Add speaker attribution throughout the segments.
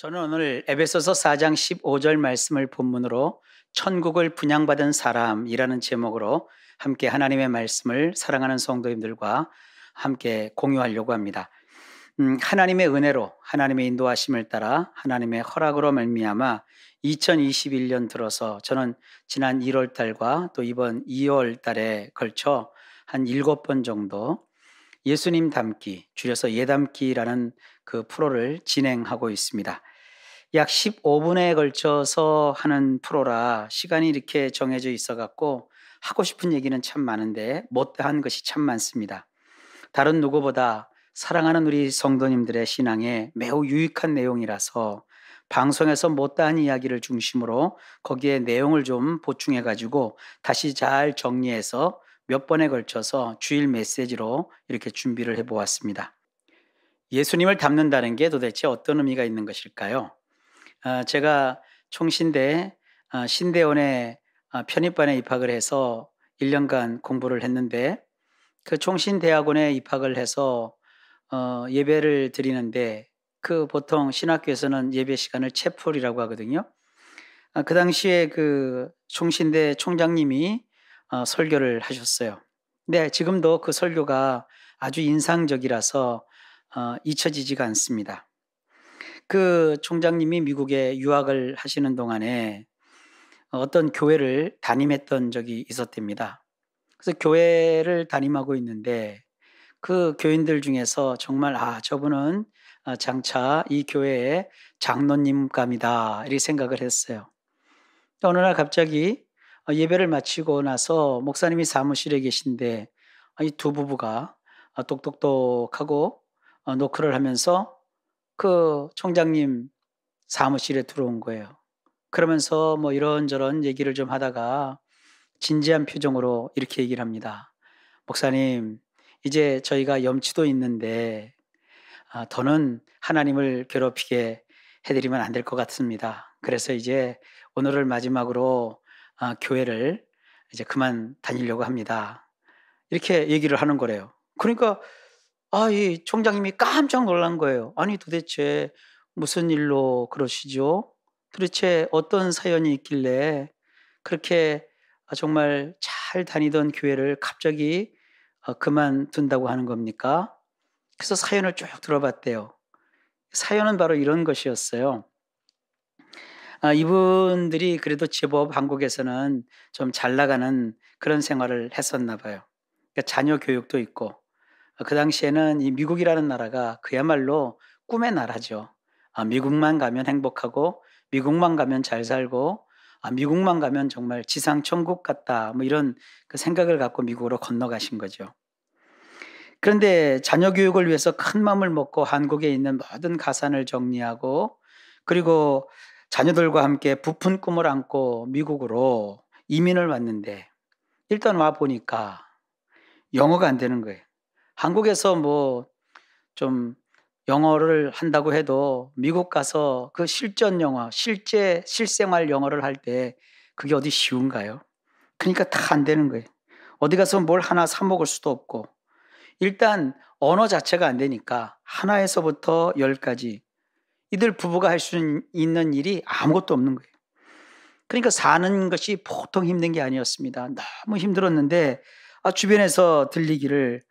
Speaker 1: 저는 오늘 에베소서 4장 15절 말씀을 본문으로 천국을 분양받은 사람이라는 제목으로 함께 하나님의 말씀을 사랑하는 성도님들과 함께 공유하려고 합니다. 하나님의 은혜로 하나님의 인도하심을 따라 하나님의 허락으로 말미암아 2021년 들어서 저는 지난 1월 달과 또 이번 2월 달에 걸쳐 한 7번 정도 예수님 닮기, 줄여서 예닮기라는 그 프로를 진행하고 있습니다. 약 15분에 걸쳐서 하는 프로라 시간이 이렇게 정해져 있어 갖고 하고 싶은 얘기는 참 많은데 못다한 것이 참 많습니다. 다른 누구보다 사랑하는 우리 성도님들의 신앙에 매우 유익한 내용이라서 방송에서 못다한 이야기를 중심으로 거기에 내용을 좀 보충해 가지고 다시 잘 정리해서 몇 번에 걸쳐서 주일 메시지로 이렇게 준비를 해 보았습니다. 예수님을 닮는다는 게 도대체 어떤 의미가 있는 것일까요? 제가 총신대 신대원에 편입반에 입학을 해서 1년간 공부를 했는데 그 총신대학원에 입학을 해서 예배를 드리는데 그 보통 신학교에서는 예배 시간을 채플이라고 하거든요. 그 당시에 그 총신대 총장님이 설교를 하셨어요. 근데 지금도 그 설교가 아주 인상적이라서 잊혀지지가 않습니다. 그 총장님이 미국에 유학을 하시는 동안에 어떤 교회를 담임했던 적이 있었답니다. 그래서 교회를 담임하고 있는데 그 교인들 중에서 정말 저분은 장차 이 교회의 장로님감이다 이렇게 생각을 했어요. 또 어느 날 갑자기 예배를 마치고 나서 목사님이 사무실에 계신데 이 두 부부가 똑똑똑하고 노크를 하면서 그 총장님 사무실에 들어온 거예요. 그러면서 뭐 이런저런 얘기를 좀 하다가 진지한 표정으로 이렇게 얘기를 합니다. 목사님, 이제 저희가 염치도 있는데 더는 하나님을 괴롭히게 해드리면 안 될 것 같습니다. 그래서 이제 오늘을 마지막으로 교회를 이제 그만 다니려고 합니다. 이렇게 얘기를 하는 거래요. 그러니까 이 총장님이 깜짝 놀란 거예요. 아니 도대체 무슨 일로 그러시죠? 도대체 어떤 사연이 있길래 그렇게 정말 잘 다니던 교회를 갑자기 그만둔다고 하는 겁니까? 그래서 사연을 쭉 들어봤대요. 사연은 바로 이런 것이었어요. 이분들이 그래도 제법 한국에서는 좀 잘 나가는 그런 생활을 했었나 봐요. 그러니까 자녀 교육도 있고 그 당시에는 이 미국이라는 나라가 그야말로 꿈의 나라죠. 미국만 가면 행복하고 미국만 가면 잘 살고 미국만 가면 정말 지상 천국 같다. 뭐 이런 그 생각을 갖고 미국으로 건너가신 거죠. 그런데 자녀 교육을 위해서 큰 마음을 먹고 한국에 있는 모든 가산을 정리하고 그리고 자녀들과 함께 부푼 꿈을 안고 미국으로 이민을 왔는데 일단 와 보니까 영어가 안 되는 거예요. 한국에서 뭐 좀 영어를 한다고 해도 미국 가서 그 실전 영어, 실제 실생활 영어를 할 때 그게 어디 쉬운가요? 그러니까 다 안 되는 거예요. 어디 가서 뭘 하나 사 먹을 수도 없고 일단 언어 자체가 안 되니까 하나에서부터 10까지 이들 부부가 할 수 있는 일이 아무것도 없는 거예요. 그러니까 사는 것이 보통 힘든 게 아니었습니다. 너무 힘들었는데 주변에서 들리기를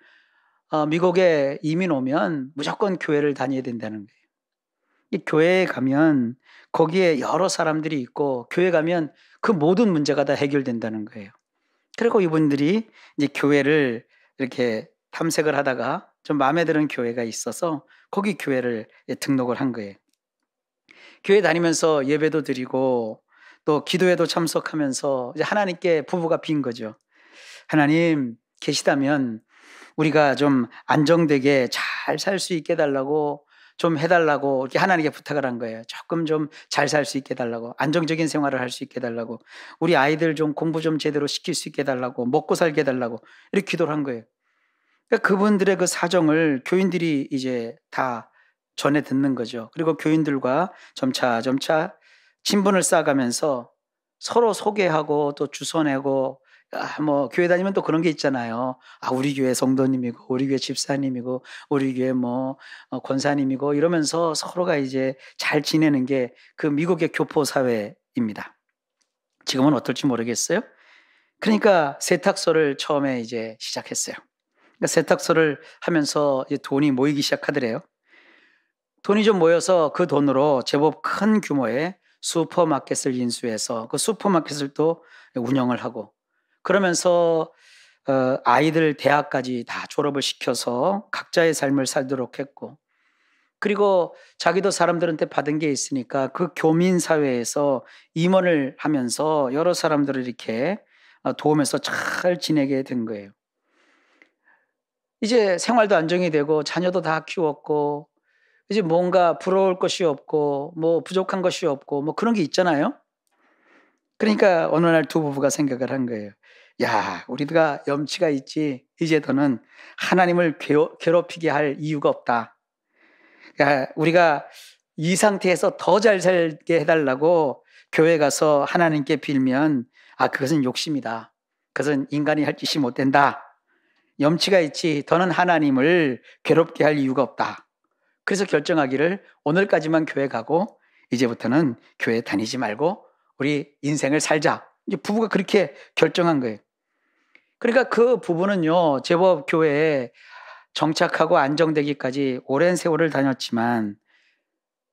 Speaker 1: 미국에 이민 오면 무조건 교회를 다녀야 된다는 거예요. 이 교회에 가면 거기에 여러 사람들이 있고 교회 가면 그 모든 문제가 다 해결된다는 거예요. 그리고 이분들이 이제 교회를 이렇게 탐색을 하다가 좀 마음에 드는 교회가 있어서 거기 교회를 등록을 한 거예요. 교회 다니면서 예배도 드리고 또 기도회도 참석하면서 이제 하나님께 부부가 빈 거죠. 하나님 계시다면 우리가 좀 안정되게 잘 살 수 있게 해 달라고 좀 해 달라고 이렇게 하나님께 부탁을 한 거예요. 조금 좀 잘 살 수 있게 해 달라고, 안정적인 생활을 할 수 있게 해 달라고, 우리 아이들 좀 공부 좀 제대로 시킬 수 있게 해 달라고, 먹고 살게 해 달라고 이렇게 기도를 한 거예요. 그러니까 그분들의 그 사정을 교인들이 이제 다 전해 듣는 거죠. 그리고 교인들과 점차 친분을 쌓아가면서 서로 소개하고 또 주소 내고 뭐 교회 다니면 또 그런 게 있잖아요. 우리 교회 성도님이고 우리 교회 집사님이고 우리 교회 뭐 권사님이고 이러면서 서로가 이제 잘 지내는 게 그 미국의 교포 사회입니다. 지금은 어떨지 모르겠어요. 그러니까 세탁소를 처음에 이제 시작했어요. 그러니까 세탁소를 하면서 이제 돈이 모이기 시작하더래요. 돈이 좀 모여서 그 돈으로 제법 큰 규모의 슈퍼마켓을 인수해서 그 슈퍼마켓을 또 운영을 하고, 그러면서 아이들 대학까지 다 졸업을 시켜서 각자의 삶을 살도록 했고, 그리고 자기도 사람들한테 받은 게 있으니까 그 교민 사회에서 임원을 하면서 여러 사람들을 이렇게 도우면서 잘 지내게 된 거예요. 이제 생활도 안정이 되고 자녀도 다 키웠고, 이제 뭔가 부러울 것이 없고 뭐 부족한 것이 없고 뭐 그런 게 있잖아요. 그러니까 어느 날 두 부부가 생각을 한 거예요. 야, 우리가 염치가 있지. 이제 더는 하나님을 괴롭히게 할 이유가 없다. 그러니까 우리가 이 상태에서 더 잘 살게 해달라고 교회 가서 하나님께 빌면 그것은 욕심이다. 그것은 인간이 할 짓이 못 된다. 염치가 있지. 더는 하나님을 괴롭게 할 이유가 없다. 그래서 결정하기를 오늘까지만 교회 가고 이제부터는 교회 다니지 말고 우리 인생을 살자. 이제 부부가 그렇게 결정한 거예요. 그러니까 그 부부는요, 제법 교회에 정착하고 안정되기까지 오랜 세월을 다녔지만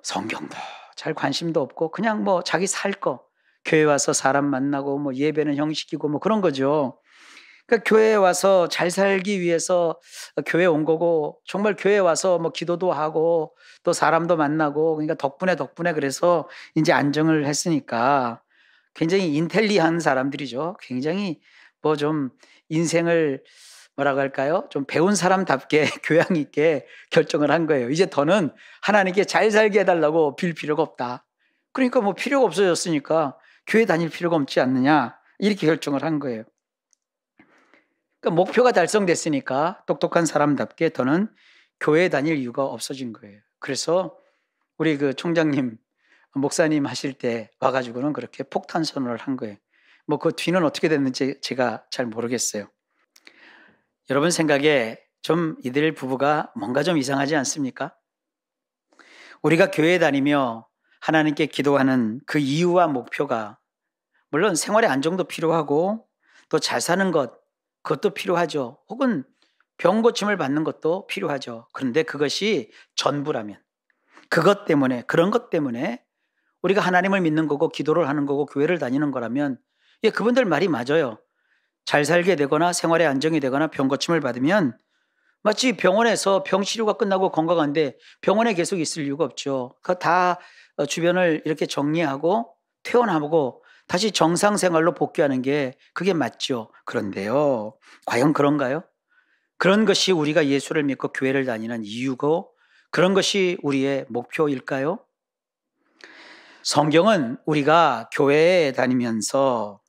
Speaker 1: 성경도 잘 관심도 없고 그냥 뭐 자기 살 거, 교회 와서 사람 만나고 뭐 예배는 형식이고 뭐 그런 거죠. 그러니까 교회에 와서 잘 살기 위해서 교회에 온 거고, 정말 교회에 와서 뭐 기도도 하고 또 사람도 만나고, 그러니까 덕분에 그래서 이제 안정을 했으니까 굉장히 인텔리한 사람들이죠. 굉장히 뭐 좀 인생을 뭐라고 할까요? 좀 배운 사람답게 교양 있게 결정을 한 거예요. 이제 더는 하나님께 잘 살게 해달라고 빌 필요가 없다. 그러니까 뭐 필요가 없어졌으니까 교회 다닐 필요가 없지 않느냐, 이렇게 결정을 한 거예요. 그러니까 목표가 달성됐으니까 똑똑한 사람답게 더는 교회 다닐 이유가 없어진 거예요. 그래서 우리 그 총장님, 목사님 하실 때 와가지고는 그렇게 폭탄 선언을 한 거예요. 뭐 그 뒤는 어떻게 됐는지 제가 잘 모르겠어요. 여러분 생각에 좀 이들 부부가 뭔가 좀 이상하지 않습니까? 우리가 교회 다니며 하나님께 기도하는 그 이유와 목표가, 물론 생활의 안정도 필요하고 또 잘 사는 것, 그것도 필요하죠. 혹은 병 고침을 받는 것도 필요하죠. 그런데 그것이 전부라면, 그런 것 때문에 우리가 하나님을 믿는 거고 기도를 하는 거고 교회를 다니는 거라면, 그분들 말이 맞아요. 잘 살게 되거나 생활의 안정이 되거나 병 고침을 받으면 마치 병원에서 병 치료가 끝나고 건강한데 병원에 계속 있을 이유가 없죠. 그거 다 주변을 이렇게 정리하고 퇴원하고 다시 정상 생활로 복귀하는 게 그게 맞죠. 그런데요, 과연 그런가요? 그런 것이 우리가 예수를 믿고 교회를 다니는 이유고 그런 것이 우리의 목표일까요? 성경은 우리가 교회에 다니면서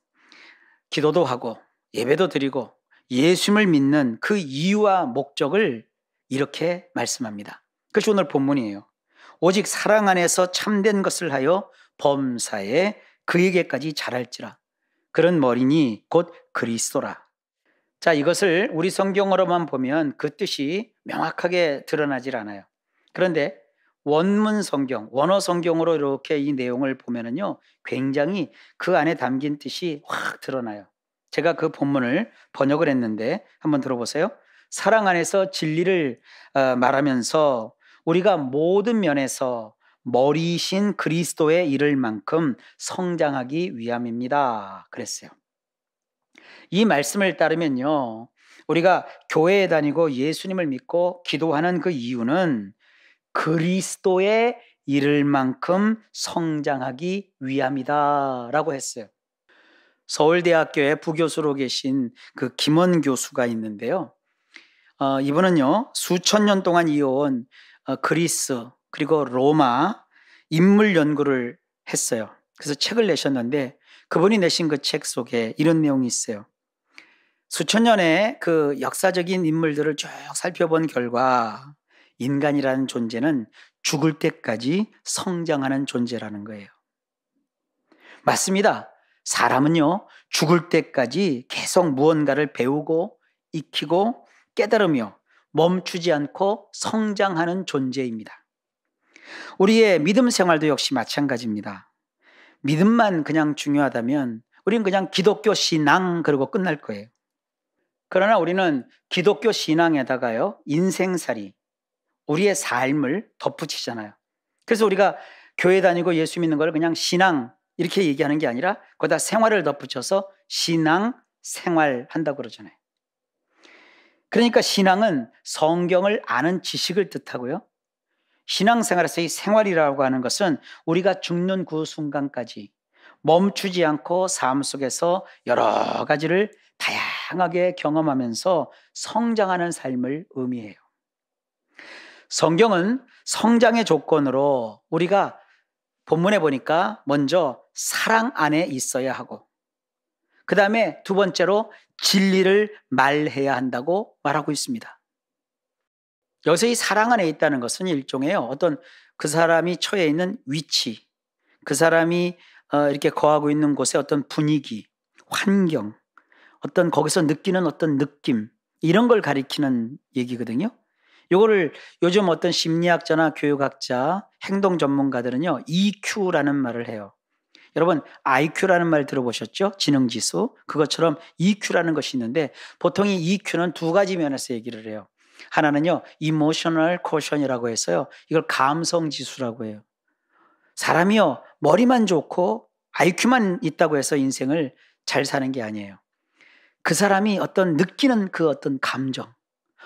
Speaker 1: 기도도 하고 예배도 드리고 예수님을 믿는 그 이유와 목적을 이렇게 말씀합니다. 그것이 오늘 본문이에요. 오직 사랑 안에서 참된 것을 하여 범사에 그에게까지 자랄지라. 그런 머리니 곧 그리스도라. 자, 이것을 우리 성경어로만 보면 그 뜻이 명확하게 드러나질 않아요. 그런데 원문 성경, 원어 성경으로 이렇게 이 내용을 보면은요, 굉장히 그 안에 담긴 뜻이 확 드러나요. 제가 그 본문을 번역을 했는데 한번 들어보세요. 사랑 안에서 진리를 말하면서 우리가 모든 면에서 머리이신 그리스도에 이를 만큼 성장하기 위함입니다. 그랬어요. 이 말씀을 따르면요, 우리가 교회에 다니고 예수님을 믿고 기도하는 그 이유는 그리스도에 이를 만큼 성장하기 위함이다 라고 했어요. 서울대학교에 부교수로 계신 그 김원 교수가 있는데요, 이분은요 수천 년 동안 이어온 그리스 그리고 로마 인물 연구를 했어요. 그래서 책을 내셨는데 그분이 내신 그 책 속에 이런 내용이 있어요. 수천 년의 그 역사적인 인물들을 쭉 살펴본 결과 인간이라는 존재는 죽을 때까지 성장하는 존재라는 거예요. 맞습니다. 사람은요, 죽을 때까지 계속 무언가를 배우고 익히고 깨달으며 멈추지 않고 성장하는 존재입니다. 우리의 믿음 생활도 역시 마찬가지입니다. 믿음만 그냥 중요하다면 우리는 그냥 기독교 신앙 그러고 끝날 거예요. 그러나 우리는 기독교 신앙에다가요, 인생살이, 우리의 삶을 덧붙이잖아요. 그래서 우리가 교회 다니고 예수 믿는 걸 그냥 신앙 이렇게 얘기하는 게 아니라 거기다 생활을 덧붙여서 신앙 생활 한다고 그러잖아요. 그러니까 신앙은 성경을 아는 지식을 뜻하고요. 신앙생활에서 이 생활이라고 하는 것은 우리가 죽는 그 순간까지 멈추지 않고 삶 속에서 여러 가지를 다양하게 경험하면서 성장하는 삶을 의미해요. 성경은 성장의 조건으로 우리가 본문에 보니까 먼저 사랑 안에 있어야 하고, 그 다음에 두 번째로 진리를 말해야 한다고 말하고 있습니다. 여기서 이 사랑 안에 있다는 것은 일종의 어떤 그 사람이 처해 있는 위치, 그 사람이 이렇게 거하고 있는 곳의 어떤 분위기, 환경, 어떤 거기서 느끼는 어떤 느낌, 이런 걸 가리키는 얘기거든요. 이거를 요즘 어떤 심리학자나 교육학자, 행동 전문가들은요, EQ라는 말을 해요. 여러분, IQ라는 말 들어보셨죠? 지능지수. 그것처럼 EQ라는 것이 있는데 보통 이 EQ는 두 가지 면에서 얘기를 해요. 하나는요, Emotional Quotient이라고 해서요, 이걸 감성지수라고 해요. 사람이요, 머리만 좋고 IQ만 있다고 해서 인생을 잘 사는 게 아니에요. 그 사람이 어떤 느끼는 그 어떤 감정,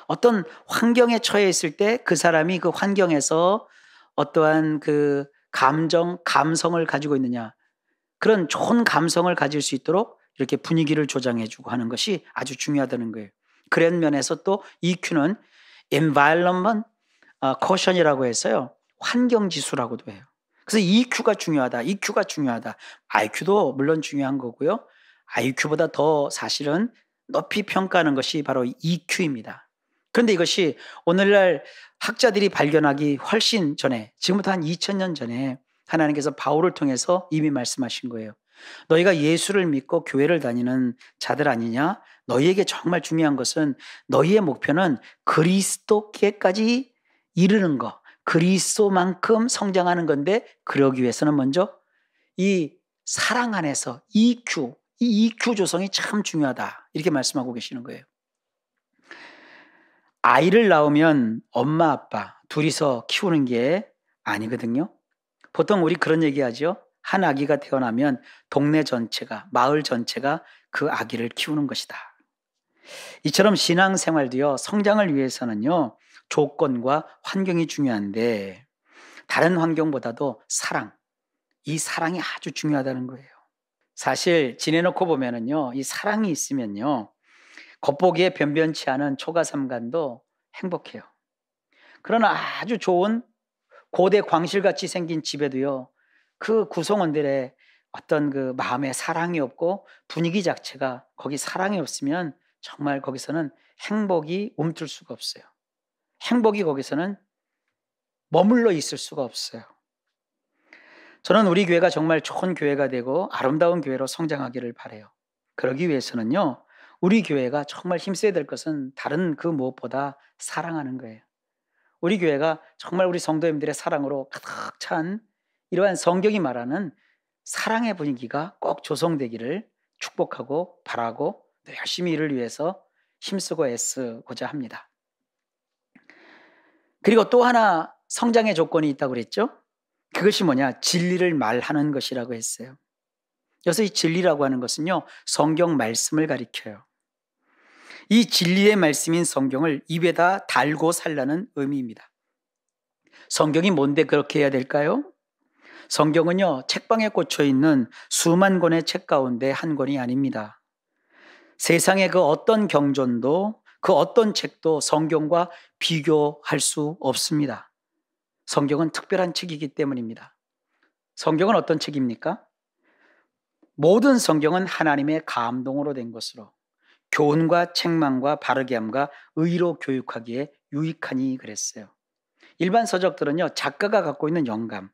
Speaker 1: 어떤 환경에 처해 있을 때 그 사람이 그 환경에서 어떠한 그 감정, 감성을 가지고 있느냐, 그런 좋은 감성을 가질 수 있도록 이렇게 분위기를 조장해주고 하는 것이 아주 중요하다는 거예요. 그런 면에서 또 EQ는 Environment Quotient이라고 해서요, 환경지수라고도 해요. 그래서 EQ가 중요하다, EQ가 중요하다. IQ도 물론 중요한 거고요. IQ보다 더 사실은 높이 평가하는 것이 바로 EQ입니다. 그런데 이것이 오늘날 학자들이 발견하기 훨씬 전에, 지금부터 한 2000년 전에 하나님께서 바울을 통해서 이미 말씀하신 거예요. 너희가 예수를 믿고 교회를 다니는 자들 아니냐? 너희에게 정말 중요한 것은 너희의 목표는 그리스도께까지 이르는 것, 그리스도만큼 성장하는 건데, 그러기 위해서는 먼저 이 사랑 안에서 EQ, 이 EQ 조성이 참 중요하다, 이렇게 말씀하고 계시는 거예요. 아이를 낳으면 엄마 아빠 둘이서 키우는 게 아니거든요. 보통 우리 그런 얘기하죠. 한 아기가 태어나면 동네 전체가, 마을 전체가 그 아기를 키우는 것이다. 이처럼 신앙생활도요, 성장을 위해서는요, 조건과 환경이 중요한데 다른 환경보다도 사랑, 이 사랑이 아주 중요하다는 거예요. 사실 지내놓고 보면은요, 이 사랑이 있으면요, 겉보기에 변변치 않은 초가삼간도 행복해요. 그러나 아주 좋은 고대 광실같이 생긴 집에도요, 그 구성원들의 어떤 그 마음에 사랑이 없고 분위기 자체가 거기 사랑이 없으면 정말 거기서는 행복이 움틀 수가 없어요. 행복이 거기서는 머물러 있을 수가 없어요. 저는 우리 교회가 정말 좋은 교회가 되고 아름다운 교회로 성장하기를 바라요. 그러기 위해서는요, 우리 교회가 정말 힘써야 될 것은 다른 그 무엇보다 사랑하는 거예요. 우리 교회가 정말 우리 성도님들의 사랑으로 가득 찬 이러한 성경이 말하는 사랑의 분위기가 꼭 조성되기를 축복하고 바라고 열심히 이를 위해서 힘쓰고 애쓰고자 합니다. 그리고 또 하나 성장의 조건이 있다고 그랬죠? 그것이 뭐냐? 진리를 말하는 것이라고 했어요. 여기서 이 진리라고 하는 것은요, 성경 말씀을 가리켜요. 이 진리의 말씀인 성경을 입에다 달고 살라는 의미입니다. 성경이 뭔데 그렇게 해야 될까요? 성경은요, 책방에 꽂혀 있는 수만 권의 책 가운데 한 권이 아닙니다. 세상의 그 어떤 경전도, 그 어떤 책도 성경과 비교할 수 없습니다. 성경은 특별한 책이기 때문입니다. 성경은 어떤 책입니까? 모든 성경은 하나님의 감동으로 된 것으로 교훈과 책망과 바르게 함과 의로 교육하기에 유익하니 그랬어요. 일반 서적들은요, 작가가 갖고 있는 영감,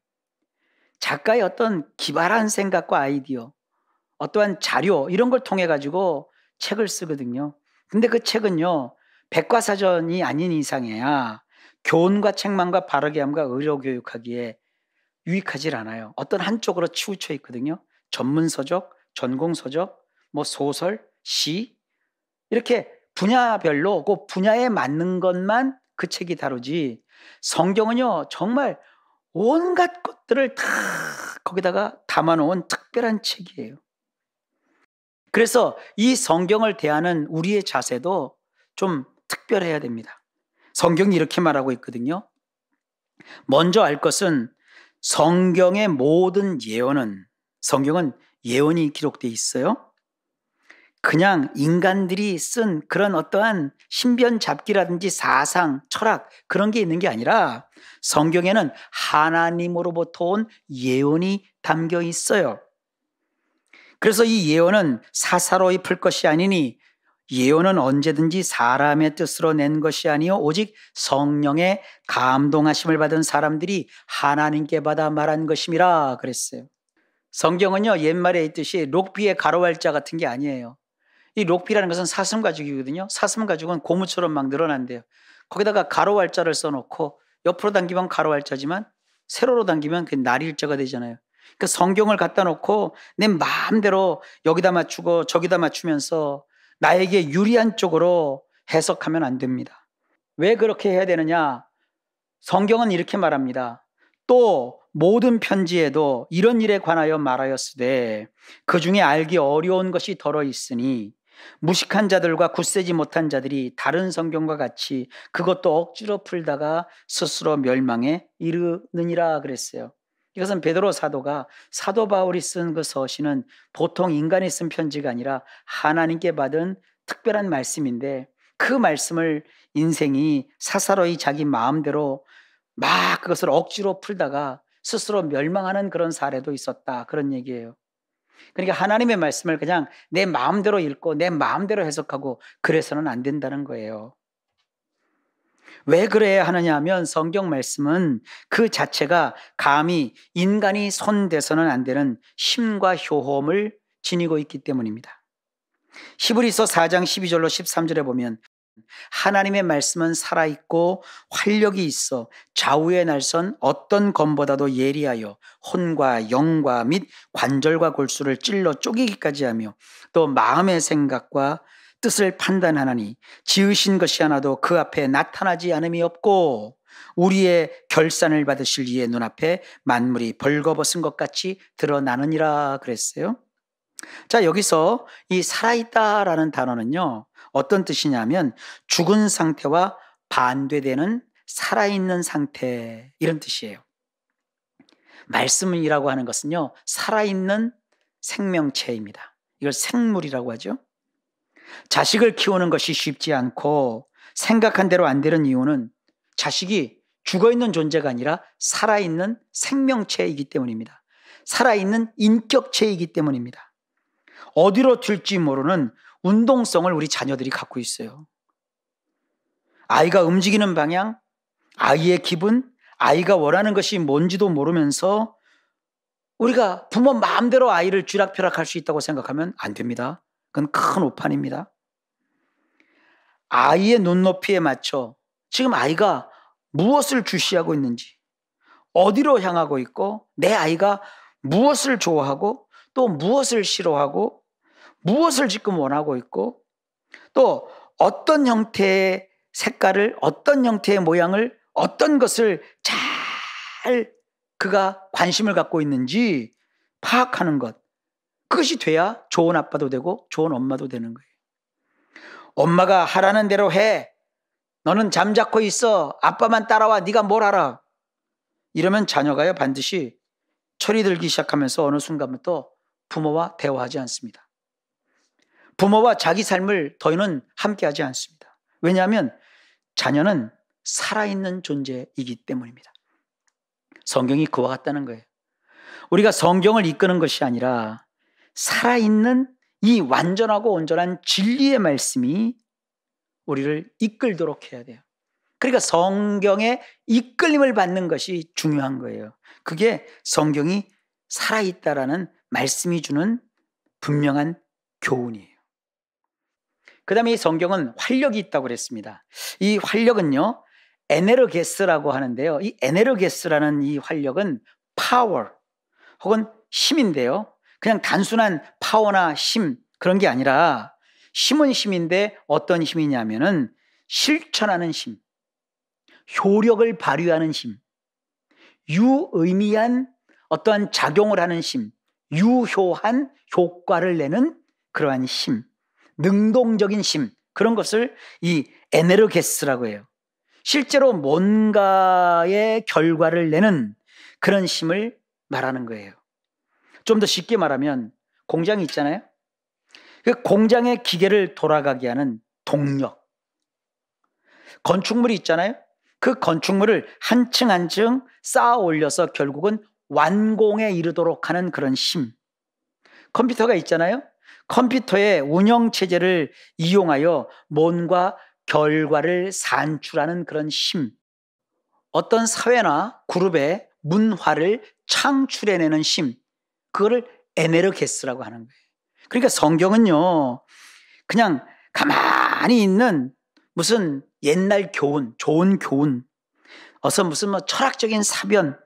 Speaker 1: 작가의 어떤 기발한 생각과 아이디어, 어떠한 자료 이런 걸 통해 가지고 책을 쓰거든요. 근데 그 책은요, 백과사전이 아닌 이상해야 교훈과 책망과 바르게 함과 의료 교육하기에 유익하질 않아요. 어떤 한쪽으로 치우쳐 있거든요. 전문 서적, 전공 서적, 뭐 소설, 시 이렇게 분야별로 그 분야에 맞는 것만 그 책이 다루지, 성경은요 정말 온갖 것들을 다 거기다가 담아 놓은 특별한 책이에요. 그래서 이 성경을 대하는 우리의 자세도 좀 특별해야 됩니다. 성경이 이렇게 말하고 있거든요. 먼저 알 것은 성경의 모든 예언은, 성경은 예언이 기록되어 있어요. 그냥 인간들이 쓴 그런 어떠한 신변 잡기라든지 사상, 철학 그런 게 있는 게 아니라 성경에는 하나님으로부터 온 예언이 담겨 있어요. 그래서 이 예언은 사사로이 풀 것이 아니니, 예언은 언제든지 사람의 뜻으로 낸 것이 아니요 오직 성령의 감동하심을 받은 사람들이 하나님께 받아 말한 것임이라 그랬어요. 성경은요 옛말에 있듯이 록비의 가로왈자 같은 게 아니에요. 이 록비라는 것은 사슴 가죽이거든요. 사슴 가죽은 고무처럼 막 늘어난대요. 거기다가 가로왈자를 써놓고 옆으로 당기면 가로왈자지만 세로로 당기면 그 날일자가 되잖아요. 그 성경을 갖다 놓고 내 마음대로 여기다 맞추고 저기다 맞추면서 나에게 유리한 쪽으로 해석하면 안 됩니다. 왜 그렇게 해야 되느냐? 성경은 이렇게 말합니다. 또 모든 편지에도 이런 일에 관하여 말하였으되 그 중에 알기 어려운 것이 덜어 있으니 무식한 자들과 굳세지 못한 자들이 다른 성경과 같이 그것도 억지로 풀다가 스스로 멸망에 이르느니라 그랬어요. 이것은 베드로 사도가 사도 바울이 쓴 그 서신은 보통 인간이 쓴 편지가 아니라 하나님께 받은 특별한 말씀인데, 그 말씀을 인생이 사사로이 자기 마음대로 막 그것을 억지로 풀다가 스스로 멸망하는 그런 사례도 있었다, 그런 얘기예요. 그러니까 하나님의 말씀을 그냥 내 마음대로 읽고 내 마음대로 해석하고 그래서는 안 된다는 거예요. 왜 그래야 하느냐 하면 성경 말씀은 그 자체가 감히 인간이 손대서는 안 되는 힘과 효험을 지니고 있기 때문입니다. 히브리서 4장 12절로 13절에 보면 하나님의 말씀은 살아있고 활력이 있어 좌우의 날선 어떤 검보다도 예리하여 혼과 영과 및 관절과 골수를 찔러 쪼개기까지 하며 또 마음의 생각과 뜻을 판단하나니 지으신 것이 하나도 그 앞에 나타나지 않음이 없고 우리의 결산을 받으실 이의 눈앞에 만물이 벌거벗은 것 같이 드러나느니라 그랬어요. 자, 여기서 이 살아있다라는 단어는요 어떤 뜻이냐면 죽은 상태와 반대되는 살아있는 상태, 이런 뜻이에요. 말씀이라고 하는 것은요 살아있는 생명체입니다. 이걸 생물이라고 하죠. 자식을 키우는 것이 쉽지 않고 생각한 대로 안 되는 이유는 자식이 죽어있는 존재가 아니라 살아있는 생명체이기 때문입니다. 살아있는 인격체이기 때문입니다. 어디로 튈지 모르는 운동성을 우리 자녀들이 갖고 있어요. 아이가 움직이는 방향, 아이의 기분, 아이가 원하는 것이 뭔지도 모르면서 우리가 부모 마음대로 아이를 쥐락펴락할 수 있다고 생각하면 안 됩니다. 그건 큰 오판입니다. 아이의 눈높이에 맞춰 지금 아이가 무엇을 주시하고 있는지, 어디로 향하고 있고, 내 아이가 무엇을 좋아하고 또 무엇을 싫어하고 무엇을 지금 원하고 있고 또 어떤 형태의 색깔을, 어떤 형태의 모양을, 어떤 것을 잘 그가 관심을 갖고 있는지 파악하는 것, 그것이 돼야 좋은 아빠도 되고 좋은 엄마도 되는 거예요. 엄마가 하라는 대로 해, 너는 잠자코 있어, 아빠만 따라와, 네가 뭘 알아, 이러면 자녀가요 반드시 철이 들기 시작하면서 어느 순간부터 부모와 대화하지 않습니다. 부모와 자기 삶을 더는 함께하지 않습니다. 왜냐하면 자녀는 살아있는 존재이기 때문입니다. 성경이 그와 같다는 거예요. 우리가 성경을 이끄는 것이 아니라 살아있는 이 완전하고 온전한 진리의 말씀이 우리를 이끌도록 해야 돼요. 그러니까 성경의 이끌림을 받는 것이 중요한 거예요. 그게 성경이 살아있다라는 말씀이 주는 분명한 교훈이에요. 그 다음에 이 성경은 활력이 있다고 그랬습니다. 이 활력은요, 에네르게스라고 하는데요. 이 에네르게스라는 이 활력은 파워 혹은 힘인데요. 그냥 단순한 파워나 힘 그런 게 아니라 힘은 힘인데 어떤 힘이냐면은 실천하는 힘, 효력을 발휘하는 힘, 유의미한 어떠한 작용을 하는 힘, 유효한 효과를 내는 그러한 힘, 능동적인 힘, 그런 것을 이 에네르게스라고 해요. 실제로 뭔가의 결과를 내는 그런 힘을 말하는 거예요. 좀 더 쉽게 말하면 공장이 있잖아요. 그 공장의 기계를 돌아가게 하는 동력. 건축물이 있잖아요. 그 건축물을 한 층 한 층 쌓아 올려서 결국은 완공에 이르도록 하는 그런 힘. 컴퓨터가 있잖아요. 컴퓨터의 운영체제를 이용하여 뭔가 결과를 산출하는 그런 힘. 어떤 사회나 그룹의 문화를 창출해내는 힘. 그거를 에네르게스라고 하는 거예요. 그러니까 성경은요, 그냥 가만히 있는 무슨 옛날 교훈, 좋은 교훈, 어서 무슨 뭐 철학적인 사변,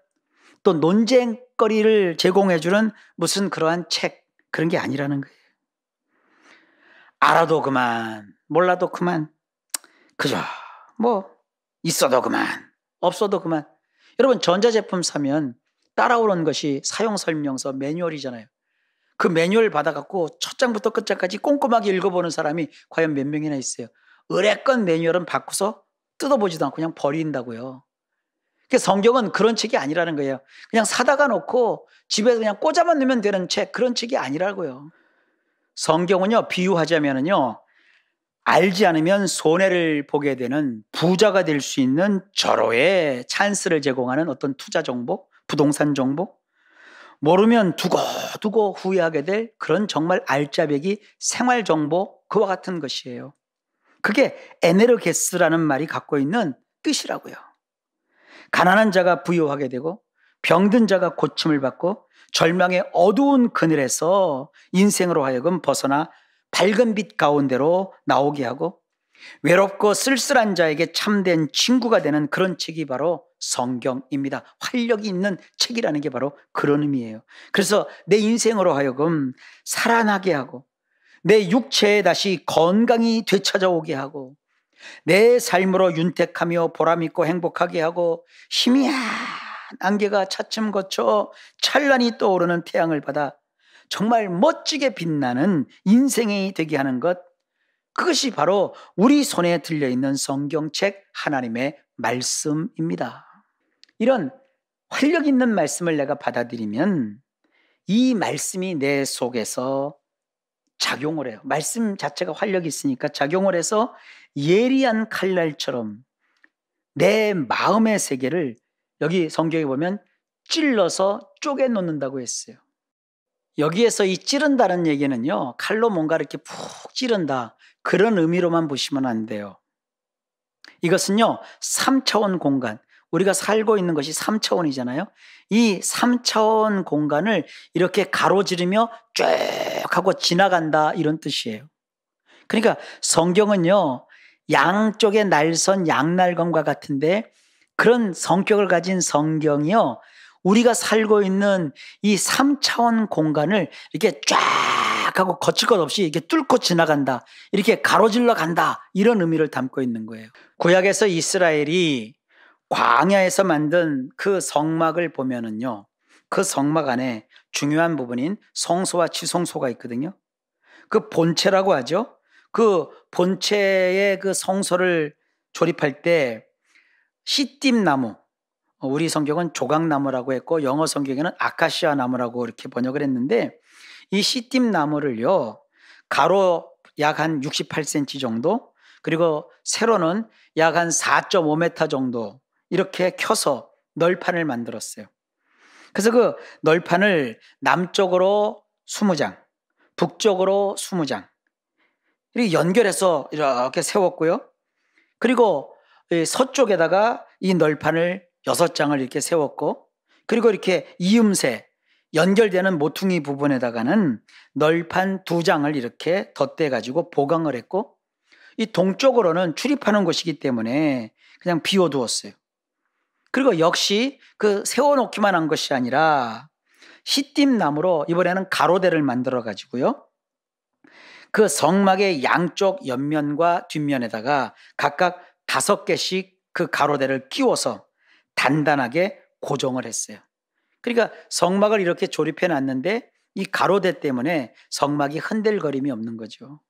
Speaker 1: 또 논쟁거리를 제공해주는 무슨 그러한 책, 그런 게 아니라는 거예요. 알아도 그만, 몰라도 그만, 그저 뭐 있어도 그만, 없어도 그만. 여러분, 전자제품 사면 따라오는 것이 사용설명서 매뉴얼이잖아요. 그 매뉴얼 받아갖고 첫 장부터 끝장까지 꼼꼼하게 읽어보는 사람이 과연 몇 명이나 있어요. 의뢰건 매뉴얼은 바꾸서 뜯어보지도 않고 그냥 버린다고요. 그러니까 성경은 그런 책이 아니라는 거예요. 그냥 사다가 놓고 집에 그냥 꽂아만 넣으면 되는 책, 그런 책이 아니라고요. 성경은요, 비유하자면요, 알지 않으면 손해를 보게 되는 부자가 될 수 있는 절호의 찬스를 제공하는 어떤 투자 정보, 부동산 정보, 모르면 두고 후회하게 될 그런 정말 알짜배기 생활 정보, 그와 같은 것이에요. 그게 에네르게스라는 말이 갖고 있는 뜻이라고요. 가난한 자가 부유하게 되고 병든 자가 고침을 받고 절망의 어두운 그늘에서 인생으로 하여금 벗어나 밝은 빛 가운데로 나오게 하고 외롭고 쓸쓸한 자에게 참된 친구가 되는 그런 책이 바로 성경입니다. 활력이 있는 책이라는 게 바로 그런 의미예요. 그래서 내 인생으로 하여금 살아나게 하고 내 육체에 다시 건강이 되찾아오게 하고 내 삶으로 윤택하며 보람있고 행복하게 하고 희미한 안개가 차츰 거쳐 찬란히 떠오르는 태양을 받아 정말 멋지게 빛나는 인생이 되게 하는 것, 그것이 바로 우리 손에 들려있는 성경책 하나님의 말씀입니다. 이런 활력 있는 말씀을 내가 받아들이면 이 말씀이 내 속에서 작용을 해요. 말씀 자체가 활력이 있으니까 작용을 해서 예리한 칼날처럼 내 마음의 세계를 여기 성경에 보면 찔러서 쪼개 놓는다고 했어요. 여기에서 이 찌른다는 얘기는요, 칼로 뭔가 이렇게 푹 찌른다, 그런 의미로만 보시면 안 돼요. 이것은요, 3차원 공간, 우리가 살고 있는 것이 3차원이잖아요. 이 3차원 공간을 이렇게 가로지르며 쭉 하고 지나간다, 이런 뜻이에요. 그러니까 성경은요, 양쪽의 날선 양날검과 같은데 그런 성격을 가진 성경이요, 우리가 살고 있는 이 3차원 공간을 이렇게 쫙 하고 거칠 것 없이 이렇게 뚫고 지나간다, 이렇게 가로질러 간다, 이런 의미를 담고 있는 거예요. 구약에서 이스라엘이 광야에서 만든 그 성막을 보면은요, 그 성막 안에 중요한 부분인 성소와 지성소가 있거든요. 그 본체라고 하죠. 그 본체의 그 성소를 조립할 때 시띠임 나무, 우리 성경은 조각나무라고 했고 영어 성경에는 아카시아 나무라고 이렇게 번역을 했는데, 이 시띠임 나무를요, 가로 약 한 68cm 정도, 그리고 세로는 약 한 4.5m 정도 이렇게 켜서 널판을 만들었어요. 그래서 그 널판을 남쪽으로 20장, 북쪽으로 20장 이렇게 연결해서 이렇게 세웠고요. 그리고 서쪽에다가 이 널판을 6장을 이렇게 세웠고, 그리고 이렇게 이음새, 연결되는 모퉁이 부분에다가는 널판 2장을 이렇게 덧대 가지고 보강을 했고, 이 동쪽으로는 출입하는 곳이기 때문에 그냥 비워두었어요. 그리고 역시 그 세워놓기만 한 것이 아니라 시띠나무로 이번에는 가로대를 만들어 가지고요, 그 성막의 양쪽 옆면과 뒷면에다가 각각 5개씩 그 가로대를 끼워서 단단하게 고정을 했어요. 그러니까 성막을 이렇게 조립해 놨는데 이 가로대 때문에 성막이 흔들거림이 없는 거죠.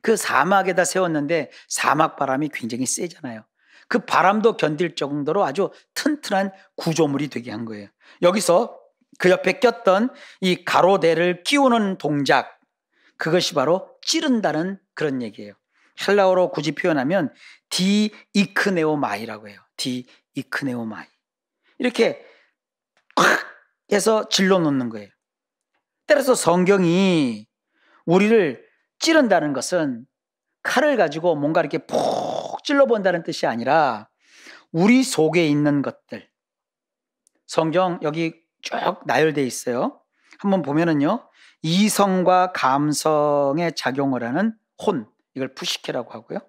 Speaker 1: 그 사막에다 세웠는데 사막 바람이 굉장히 세잖아요. 그 바람도 견딜 정도로 아주 튼튼한 구조물이 되게 한 거예요. 여기서 그 옆에 꼈던 이 가로대를 끼우는 동작, 그것이 바로 찌른다는 그런 얘기예요. 헬라어로 굳이 표현하면 디이크네오마이라고 해요. 디이크네오마이. 이렇게 콱 해서 질러 놓는 거예요. 따라서 성경이 우리를 찌른다는 것은 칼을 가지고 뭔가 이렇게 푹 찔러본다는 뜻이 아니라 우리 속에 있는 것들. 성경 여기 쭉 나열되어 있어요. 한번 보면은요, 이성과 감성에 작용을 하는 혼, 이걸 푸시케라고 하고요.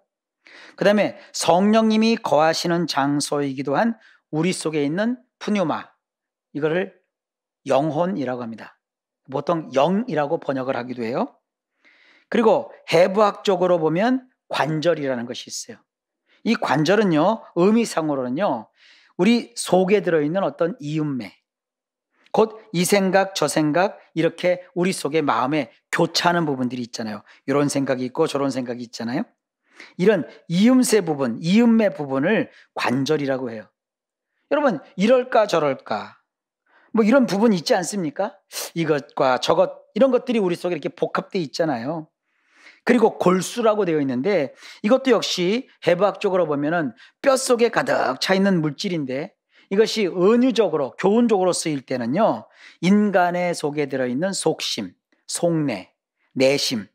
Speaker 1: 그 다음에 성령님이 거하시는 장소이기도 한 우리 속에 있는 푸뉴마, 이거를 영혼이라고 합니다. 보통 영이라고 번역을 하기도 해요. 그리고 해부학적으로 보면 관절이라는 것이 있어요. 이 관절은요, 의미상으로는요, 우리 속에 들어있는 어떤 이음매, 곧 이 생각 저 생각 이렇게 우리 속에 마음에 교차하는 부분들이 있잖아요. 이런 생각이 있고 저런 생각이 있잖아요. 이런 이음새 부분, 이음매 부분을 관절이라고 해요. 여러분, 이럴까 저럴까 뭐 이런 부분이 있지 않습니까? 이것과 저것, 이런 것들이 우리 속에 이렇게 복합되어 있잖아요. 그리고 골수라고 되어 있는데 이것도 역시 해부학적으로 보면은 뼛속에 가득 차 있는 물질인데, 이것이 은유적으로 교훈적으로 쓰일 때는요, 인간의 속에 들어있는 속심, 속내, 내심,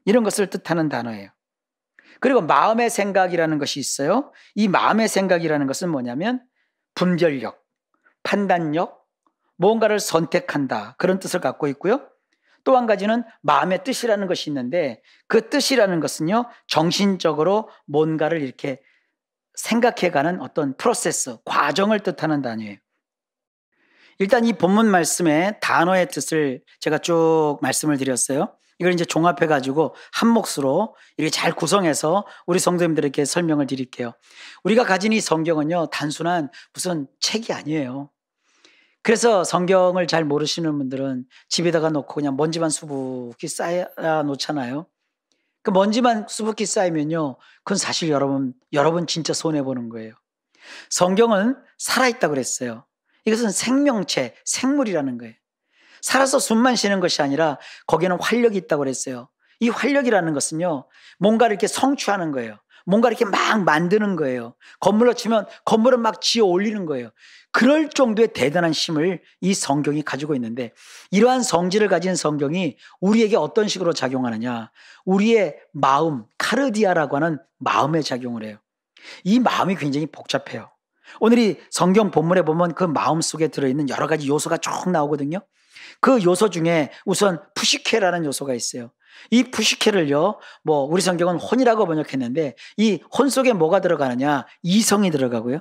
Speaker 1: 이런 것을 뜻하는 단어예요. 그리고 마음의 생각이라는 것이 있어요. 이 마음의 생각이라는 것은 뭐냐면 분별력, 판단력, 뭔가를 선택한다, 그런 뜻을 갖고 있고요. 또 한 가지는 마음의 뜻이라는 것이 있는데 그 뜻이라는 것은요, 정신적으로 뭔가를 이렇게 생각해가는 어떤 프로세스, 과정을 뜻하는 단어예요. 일단 이 본문 말씀의 단어의 뜻을 제가 쭉 말씀을 드렸어요. 이걸 이제 종합해가지고 한 몫으로 이렇게 잘 구성해서 우리 성도님들에게 설명을 드릴게요. 우리가 가진 이 성경은요, 단순한 무슨 책이 아니에요. 그래서 성경을 잘 모르시는 분들은 집에다가 놓고 그냥 먼지만 수북히 쌓아 놓잖아요. 그 먼지만 수북히 쌓이면요, 그건 사실 여러분 진짜 손해보는 거예요. 성경은 살아있다고 그랬어요. 이것은 생명체, 생물이라는 거예요. 살아서 숨만 쉬는 것이 아니라 거기에는 활력이 있다고 그랬어요. 이 활력이라는 것은요, 뭔가를 이렇게 성취하는 거예요. 뭔가 이렇게 막 만드는 거예요. 건물로 치면 건물을 막 지어 올리는 거예요. 그럴 정도의 대단한 힘을 이 성경이 가지고 있는데, 이러한 성질을 가진 성경이 우리에게 어떤 식으로 작용하느냐, 우리의 마음, 카르디아라고 하는 마음에 작용을 해요. 이 마음이 굉장히 복잡해요. 오늘 이 성경 본문에 보면 그 마음 속에 들어있는 여러 가지 요소가 쭉 나오거든요. 그 요소 중에 우선 푸시케라는 요소가 있어요. 이 푸시케를요, 뭐 우리 성경은 혼이라고 번역했는데 이 혼 속에 뭐가 들어가느냐, 이성이 들어가고요,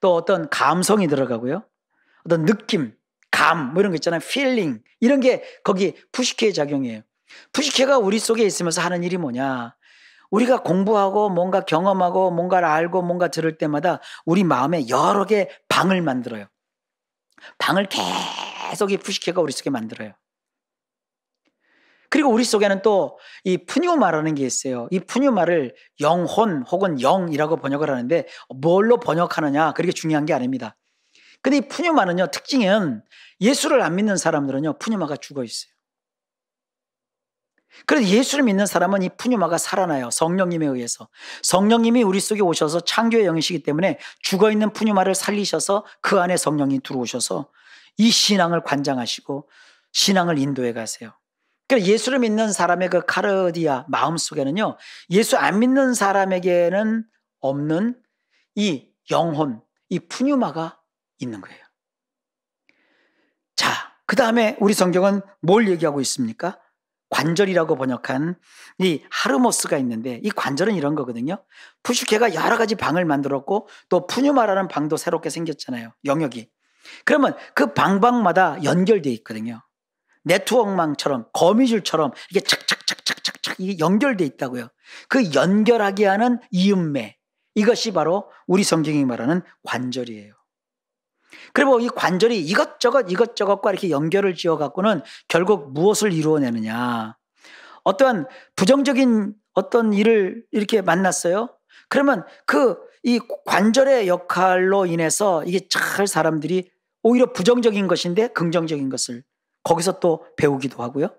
Speaker 1: 또 어떤 감성이 들어가고요, 어떤 느낌, 감, 뭐 이런 거 있잖아요. feeling, 이런 게 거기 푸시케의 작용이에요. 푸시케가 우리 속에 있으면서 하는 일이 뭐냐, 우리가 공부하고 뭔가 경험하고 뭔가를 알고 뭔가 들을 때마다 우리 마음에 여러 개 방을 만들어요. 방을 계속 이 푸시케가 우리 속에 만들어요. 그리고 우리 속에는 또 이 푸뉴마라는 게 있어요. 이 푸뉴마를 영혼 혹은 영이라고 번역을 하는데 뭘로 번역하느냐, 그게 중요한 게 아닙니다. 근데 이 푸뉴마는요, 특징은 예수를 안 믿는 사람들은요, 푸뉴마가 죽어 있어요. 그래서 예수를 믿는 사람은 이 푸뉴마가 살아나요. 성령님에 의해서. 성령님이 우리 속에 오셔서 창조의 영이시기 때문에 죽어있는 푸뉴마를 살리셔서 그 안에 성령이 들어오셔서 이 신앙을 관장하시고 신앙을 인도해 가세요. 그러니까 예수를 믿는 사람의 그 카르디아 마음 속에는요, 예수 안 믿는 사람에게는 없는 이 영혼, 이 푸뉴마가 있는 거예요. 자, 그 다음에 우리 성경은 뭘 얘기하고 있습니까? 관절이라고 번역한 이 하르모스가 있는데, 이 관절은 이런 거거든요. 푸슈케가 여러 가지 방을 만들었고 또 푸뉴마라는 방도 새롭게 생겼잖아요. 영역이. 그러면 그 방방마다 연결되어 있거든요. 네트워크망처럼, 거미줄처럼 이게 착착착착착착 이게 연결되어 있다고요. 그 연결하게 하는 이음매, 이것이 바로 우리 성경이 말하는 관절이에요. 그리고 이 관절이 이것저것과 이렇게 연결을 지어 갖고는 결국 무엇을 이루어내느냐? 어떠한 부정적인 어떤 일을 이렇게 만났어요? 그러면 이 관절의 역할로 인해서 이게 잘 사람들이 오히려 부정적인 것인데 긍정적인 것을 거기서 또 배우기도 하고요.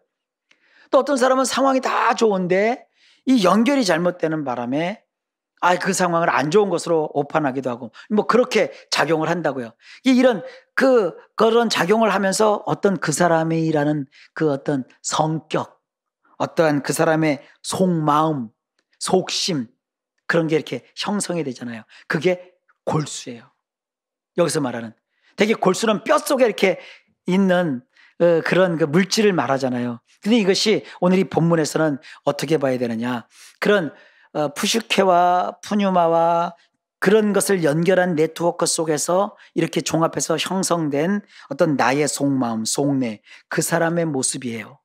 Speaker 1: 또 어떤 사람은 상황이 다 좋은데 이 연결이 잘못되는 바람에 그 상황을 안 좋은 것으로 오판하기도 하고 뭐 그렇게 작용을 한다고요. 이런 그런 작용을 하면서 어떤 그 사람이라는 그 어떤 성격, 어떠한 그 사람의 속마음, 속심, 그런 게 이렇게 형성이 되잖아요. 그게 골수예요. 여기서 말하는 되게 골수는 뼛속에 이렇게 있는 그런 그 물질을 말하잖아요. 근데 이것이 오늘 이 본문에서는 어떻게 봐야 되느냐? 그런 푸슈케와 푸뉴마와 그런 것을 연결한 네트워크 속에서 이렇게 종합해서 형성된 어떤 나의 속마음, 속내, 그 사람의 모습이에요.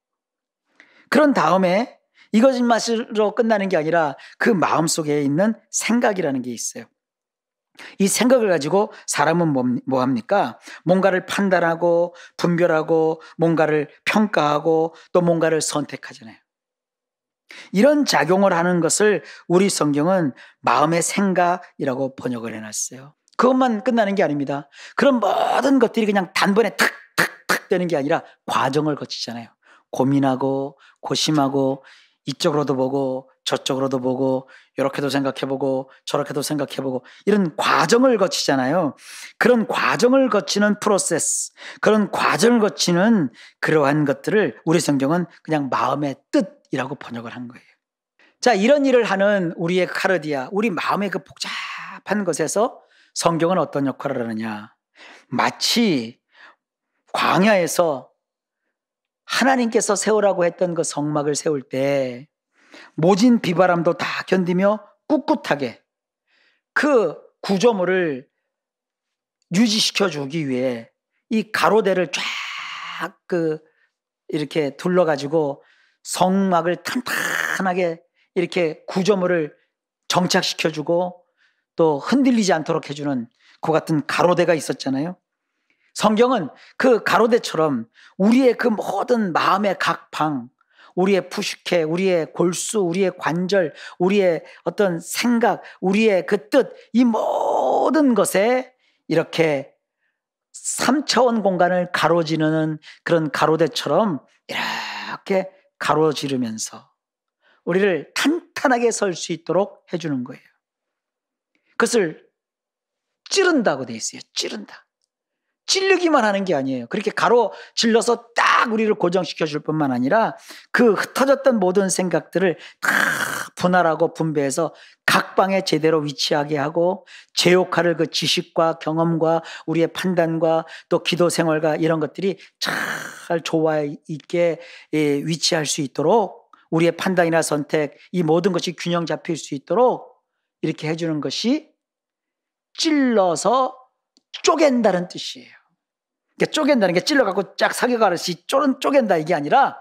Speaker 1: 그런 다음에 이것만으로 끝나는 게 아니라 그 마음 속에 있는 생각이라는 게 있어요. 이 생각을 가지고 사람은 뭐 합니까? 뭔가를 판단하고 분별하고 뭔가를 평가하고 또 뭔가를 선택하잖아요. 이런 작용을 하는 것을 우리 성경은 마음의 생각이라고 번역을 해놨어요. 그것만 끝나는 게 아닙니다. 그런 모든 것들이 그냥 단번에 탁탁탁 되는 게 아니라 과정을 거치잖아요. 고민하고 고심하고 이쪽으로도 보고 저쪽으로도 보고 이렇게도 생각해보고 저렇게도 생각해보고 이런 과정을 거치잖아요. 그런 과정을 거치는 프로세스, 그런 과정을 거치는 그러한 것들을 우리 성경은 그냥 마음의 뜻이라고 번역을 한 거예요. 자, 이런 일을 하는 우리의 카르디아, 우리 마음의 그 복잡한 것에서 성경은 어떤 역할을 하느냐? 마치 광야에서 하나님께서 세우라고 했던 그 성막을 세울 때 모진 비바람도 다 견디며 꿋꿋하게 그 구조물을 유지시켜 주기 위해 이 가로대를 쫙 이렇게 둘러가지고 성막을 탄탄하게 이렇게 구조물을 정착시켜 주고 또 흔들리지 않도록 해주는 그 같은 가로대가 있었잖아요. 성경은 그 가로대처럼 우리의 그 모든 마음의 각 방, 우리의 푸슈케, 우리의 골수, 우리의 관절, 우리의 어떤 생각, 우리의 그 뜻, 이 모든 것에 이렇게 3차원 공간을 가로지르는 그런 가로대처럼 이렇게 가로지르면서 우리를 탄탄하게 설 수 있도록 해주는 거예요. 그것을 찌른다고 돼 있어요. 찌른다. 찌르기만 하는 게 아니에요. 그렇게 가로질러서 딱 우리를 고정시켜 줄 뿐만 아니라 그 흩어졌던 모든 생각들을 다 분할하고 분배해서 각 방에 제대로 위치하게 하고 제 역할을 그 지식과 경험과 우리의 판단과 또 기도 생활과 이런 것들이 잘 조화 있게 위치할 수 있도록 우리의 판단이나 선택, 이 모든 것이 균형 잡힐 수 있도록 이렇게 해주는 것이 찔러서 쪼갠다는 뜻이에요. 그러니까 쪼갠다는 게 찔러갖고 쫙 사겨가듯이 쪼갠다 이게 아니라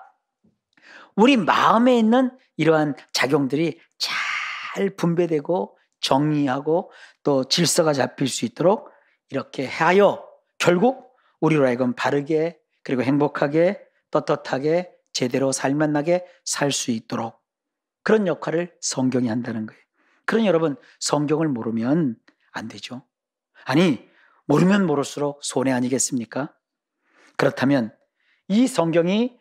Speaker 1: 우리 마음에 있는 이러한 작용들이 잘 분배되고 정리하고 또 질서가 잡힐 수 있도록 이렇게 하여 결국 우리로 하여금 바르게 그리고 행복하게 떳떳하게 제대로 살맛나게 살 수 있도록 그런 역할을 성경이 한다는 거예요. 그러니 여러분 성경을 모르면 안 되죠. 아니 모르면 모를수록 손해 아니겠습니까? 그렇다면 이 성경이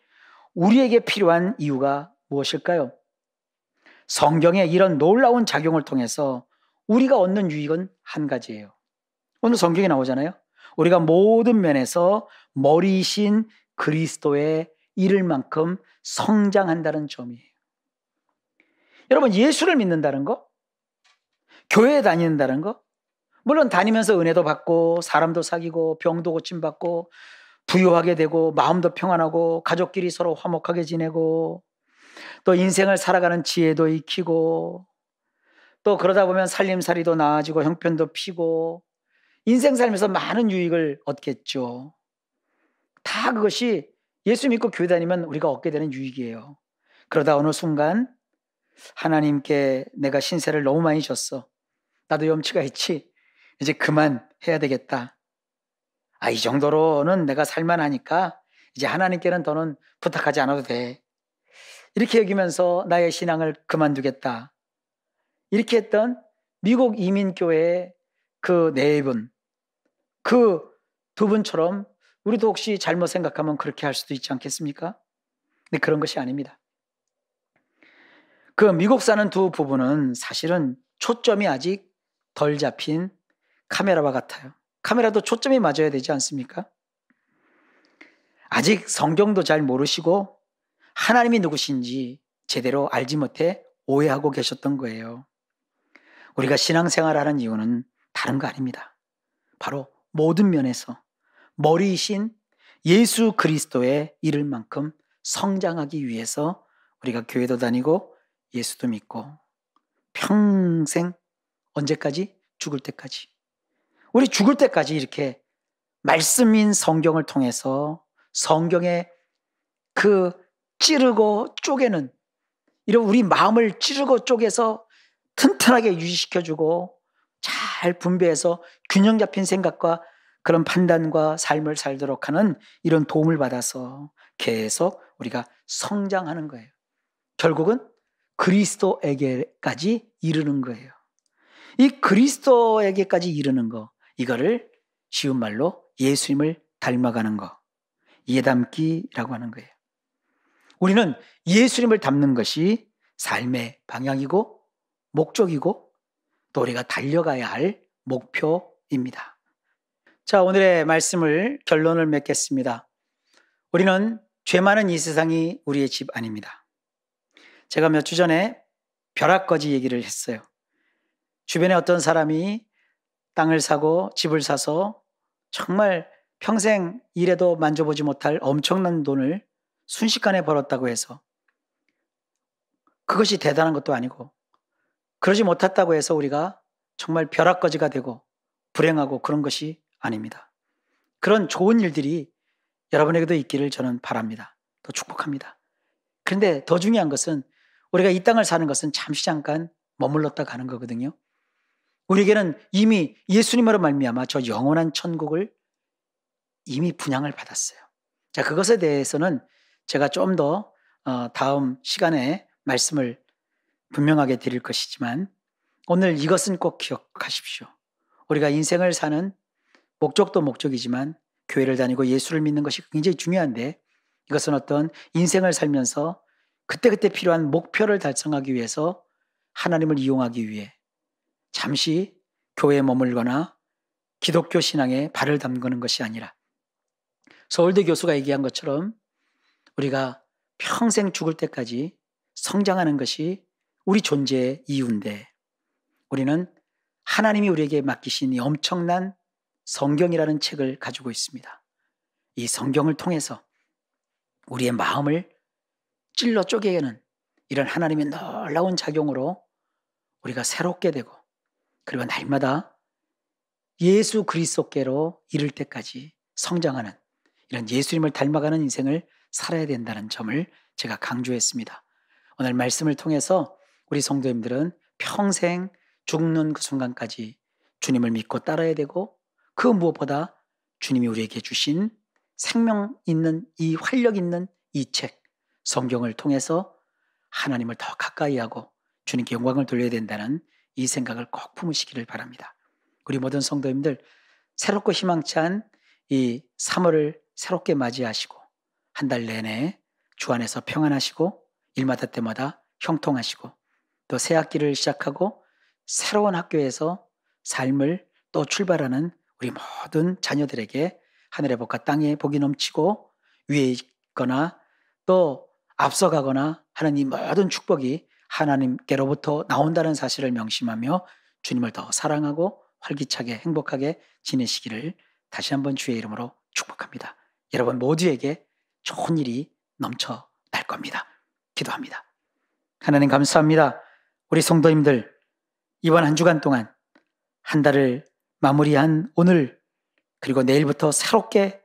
Speaker 1: 우리에게 필요한 이유가 무엇일까요? 성경의 이런 놀라운 작용을 통해서 우리가 얻는 유익은 한 가지예요. 오늘 성경에 나오잖아요. 우리가 모든 면에서 머리이신 그리스도에 이를 만큼 성장한다는 점이에요. 여러분 예수를 믿는다는 거, 교회에 다닌다는 거, 물론 다니면서 은혜도 받고 사람도 사귀고 병도 고침받고 부유하게 되고 마음도 평안하고 가족끼리 서로 화목하게 지내고 또 인생을 살아가는 지혜도 익히고 또 그러다 보면 살림살이도 나아지고 형편도 피고 인생 살면서 많은 유익을 얻겠죠. 다 그것이 예수 믿고 교회 다니면 우리가 얻게 되는 유익이에요. 그러다 어느 순간 하나님께 내가 신세를 너무 많이 졌어. 나도 염치가 있지. 이제 그만 해야 되겠다. 이 정도로는 내가 살만하니까 이제 하나님께는 더는 부탁하지 않아도 돼. 이렇게 여기면서 나의 신앙을 그만두겠다. 이렇게 했던 미국 이민교회의 그 네 분, 그 두 분처럼 우리도 혹시 잘못 생각하면 그렇게 할 수도 있지 않겠습니까? 근데 그런 것이 아닙니다. 그 미국 사는 두 부부는 사실은 초점이 아직 덜 잡힌 카메라와 같아요. 카메라도 초점이 맞아야 되지 않습니까? 아직 성경도 잘 모르시고 하나님이 누구신지 제대로 알지 못해 오해하고 계셨던 거예요. 우리가 신앙생활하는 이유는 다른 거 아닙니다. 바로 모든 면에서 머리이신 예수 그리스도에 이를 만큼 성장하기 위해서 우리가 교회도 다니고 예수도 믿고 평생 언제까지? 죽을 때까지. 우리 죽을 때까지 이렇게 말씀인 성경을 통해서 성경의 그 찌르고 쪼개는 이런 우리 마음을 찌르고 쪼개서 튼튼하게 유지시켜주고 잘 분배해서 균형 잡힌 생각과 그런 판단과 삶을 살도록 하는 이런 도움을 받아서 계속 우리가 성장하는 거예요. 결국은 그리스도에게까지 이르는 거예요. 이 그리스도에게까지 이르는 거, 이거를 쉬운 말로 예수님을 닮아가는 거, 예닮기라고 하는 거예요. 우리는 예수님을 닮는 것이 삶의 방향이고 목적이고 또 우리가 달려가야 할 목표입니다. 자, 오늘의 말씀을 결론을 맺겠습니다. 우리는 죄 많은 이 세상이 우리의 집 아닙니다. 제가 몇 주 전에 벼락거지 얘기를 했어요. 주변에 어떤 사람이 땅을 사고 집을 사서 정말 평생 일해도 만져보지 못할 엄청난 돈을 순식간에 벌었다고 해서 그것이 대단한 것도 아니고 그러지 못했다고 해서 우리가 정말 벼락거지가 되고 불행하고 그런 것이 아닙니다. 그런 좋은 일들이 여러분에게도 있기를 저는 바랍니다. 또 축복합니다. 그런데 더 중요한 것은 우리가 이 땅을 사는 것은 잠시 잠깐 머물렀다 가는 거거든요. 우리에게는 이미 예수님으로 말미암아 저 영원한 천국을 이미 분양을 받았어요. 자, 그것에 대해서는 제가 좀 더 다음 시간에 말씀을 분명하게 드릴 것이지만 오늘 이것은 꼭 기억하십시오. 우리가 인생을 사는 목적도 목적이지만 교회를 다니고 예수를 믿는 것이 굉장히 중요한데 이것은 어떤 인생을 살면서 그때그때 필요한 목표를 달성하기 위해서 하나님을 이용하기 위해 잠시 교회에 머물거나 기독교 신앙에 발을 담그는 것이 아니라 서울대 교수가 얘기한 것처럼 우리가 평생 죽을 때까지 성장하는 것이 우리 존재의 이유인데 우리는 하나님이 우리에게 맡기신 이 엄청난 성경이라는 책을 가지고 있습니다. 이 성경을 통해서 우리의 마음을 찔러 쪼개는 이런 하나님의 놀라운 작용으로 우리가 새롭게 되고 그리고 날마다 예수 그리스도께로 이를 때까지 성장하는 이런 예수님을 닮아가는 인생을 살아야 된다는 점을 제가 강조했습니다. 오늘 말씀을 통해서 우리 성도님들은 평생 죽는 그 순간까지 주님을 믿고 따라야 되고 그 무엇보다 주님이 우리에게 주신 생명 있는 이 활력 있는 이 책 성경을 통해서 하나님을 더 가까이 하고 주님께 영광을 돌려야 된다는 이 생각을 꼭 품으시기를 바랍니다. 우리 모든 성도님들 새롭고 희망찬 이 3월을 새롭게 맞이하시고 한 달 내내 주 안에서 평안하시고 일마다 때마다 형통하시고 또 새 학기를 시작하고 새로운 학교에서 삶을 또 출발하는 우리 모든 자녀들에게 하늘의 복과 땅의 복이 넘치고 위에 있거나 또 앞서가거나 하는 이 모든 축복이 하나님께로부터 나온다는 사실을 명심하며 주님을 더 사랑하고 활기차게 행복하게 지내시기를 다시 한번 주의 이름으로 축복합니다. 여러분 모두에게 좋은 일이 넘쳐날 겁니다. 기도합니다. 하나님 감사합니다. 우리 성도님들 이번 한 주간 동안 한 달을 마무리한 오늘 그리고 내일부터 새롭게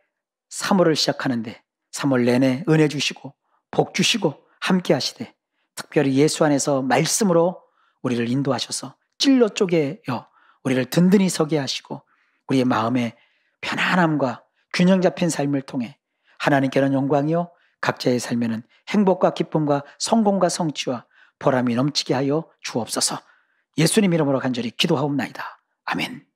Speaker 1: 3월을 시작하는데 3월 내내 은혜 주시고 복 주시고 함께 하시되 특별히 예수 안에서 말씀으로 우리를 인도하셔서 찔러 쪼개어 우리를 든든히 서게 하시고 우리의 마음에 편안함과 균형 잡힌 삶을 통해 하나님께는 영광이요 각자의 삶에는 행복과 기쁨과 성공과 성취와 보람이 넘치게 하여 주옵소서. 예수님 이름으로 간절히 기도하옵나이다. 아멘.